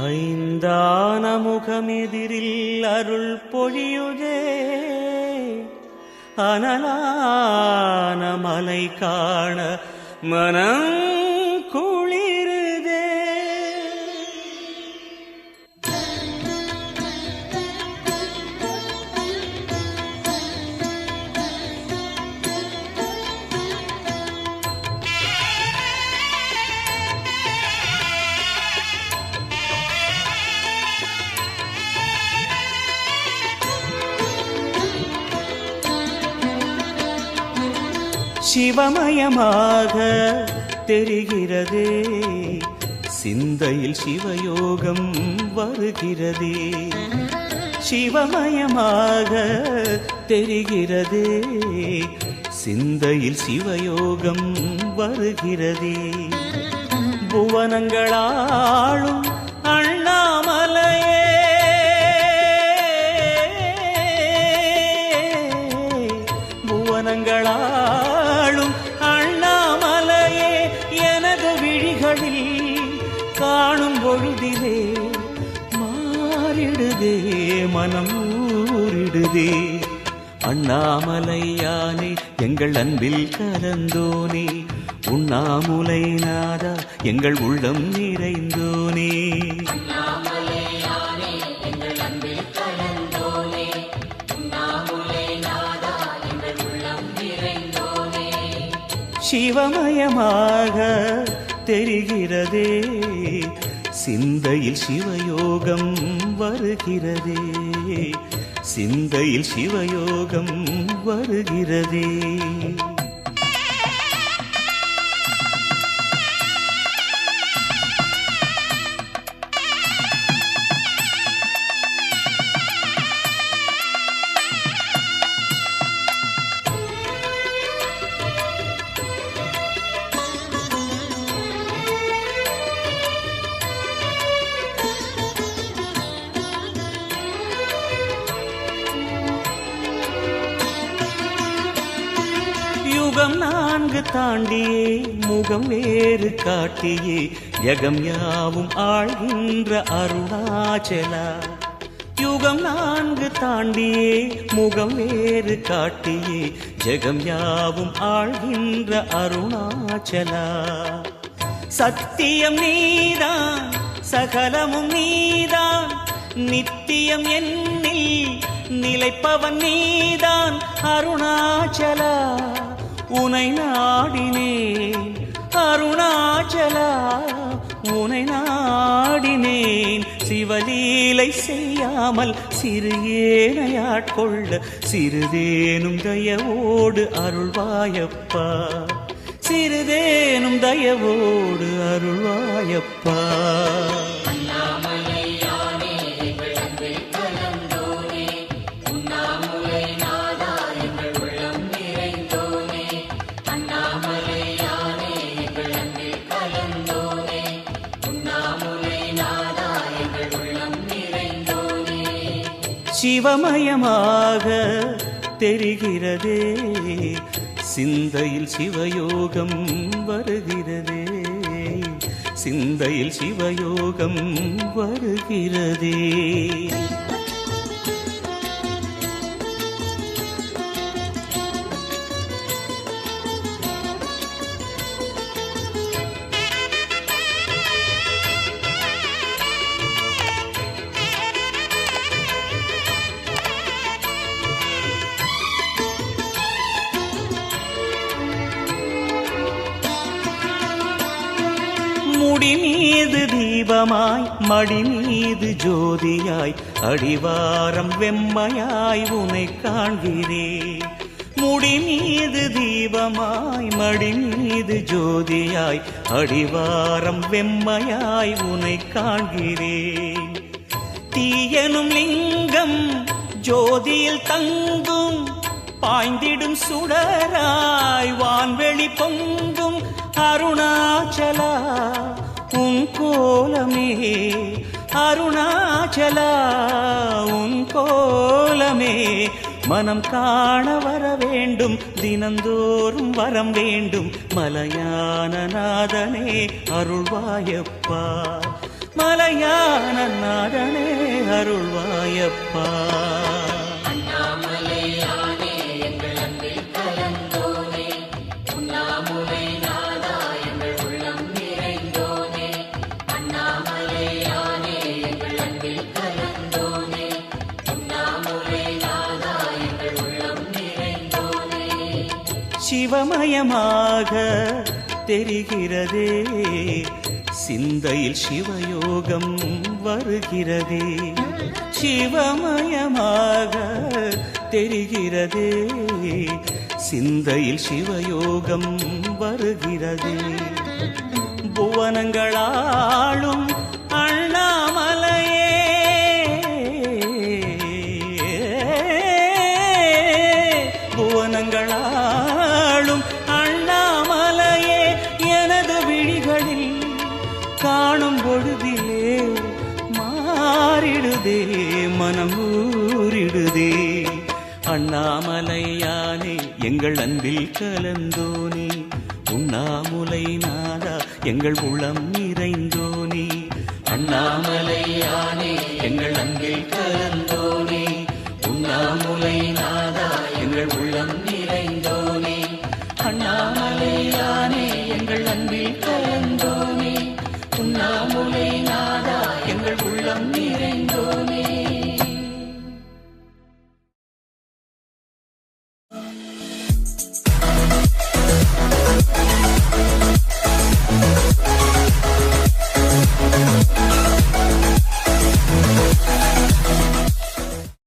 ஐந்தான முகமெதிரில் அருள் பொழியுதே, அனலான மலை காண மனம் குளிருதே. சிவமயமாக தெரிகிறதே, சிந்தையில் சிவயோகம் வருகிறதே. சிவமயமாக தெரிகிறதே, சிந்தையில் சிவயோகம் வருகிறதே. புவனங்களாளும் அண்ணாமலையே, புவனங்களாளும் அண்ணாமலையே, எனது விழிகளில் காணும் பொழுதிலே மாறிடுதே, மனம் ஊறிடுதே. அண்ணாமலையானே எங்கள் அன்பில் கலந்தோனே, உண்ணாமுலை நாதா எங்கள் உள்ளம் நிறைந்தோனே. சிவமயமாக தெரிகிறதே, சிந்தையில் சிவயோகம் வருகிறதே, சிந்தையில் சிவயோகம் வருகிறதே. யுகம் 4 தாண்டியே முகம் வேறு காட்டியே, யகம் யாவும் ஆழ்கின்ற அருணாச்சலா. யுகம் 4 தாண்டியே முகம் வேறு காட்டியே, ஜெகம் யாவும் ஆழ்கின்ற அருணாச்சலா. சத்தியம் நீதான், சகலமும் நீதான், நித்தியம் என்னில் நிலைப்பவன் நீதான் அருணாச்சலா. உனை நாடினேன் அருணாச்சலா, உனை நாடினேன். சிவலீலை செய்யாமல் சிறு ஏனையாட்கொள்ள சிறிதேனும் தயவோடு அருள்வாயப்பா, சிறிதேனும் தயவோடு அருள்வாயப்பா. சிவமயமாக தெரிகிறதே, சிந்தையில் சிவயோகம் வருகிறதே, சிந்தையில் சிவயோகம் வருகிறதே. முடி மீது தீபமாய், மடி மீது ஜோதியாய், அடிவாரம் வெம்மையாய் உனை காண்கிறேன். முடி மீது தீபமாய், மடி மீது ஜோதியாய், அடிவாரம் வெம்மையாய் உனை காண்கிறேன். தீயனும் லிங்கம் ஜோதியில் தங்கும், பாய்ந்திடும் சுடராய் வான்வெளி பொங்கும் அருணாச்சலா. உன் கோலமே அருணாச்சலா, உன் கோலமே மனம் காண வர வேண்டும், தினந்தோறும் வரம் வேண்டும். மலையான நாதனே அருள்வாயப்பா, மலையான நாதனே அருள்வாயப்பா. சிவமயமாக தெரிகிறதே, சிந்தையில் சிவயோகம் வருகிறதே. சிவமயமாக தெரிகிறதே, சிந்தையில் சிவயோகம் வருகிறதே. புவனங்களாளும் அண்ணாமலையே, புவனங்களாளும் அண்ணாமலையே, எனது விழிகளில் காணும் பொழுதிலே மாறிடுதே, மனம் ஊறிடுதே. அண்ணாமலையானே எங்கள் அன்பில் கலந்தோனே, உண்ணாமுலை நாதா எங்கள் உளம் நிறைந்தோனே. அண்ணாமலையானே எங்கள் அன்பில் கலந்தோனே, உண்ணாமுலை நாதா எங்கள் உள்ளம் நிறைந்தோனே. அண்ணாமலையானே எங்கள் அன்பில் கலந்தோனே.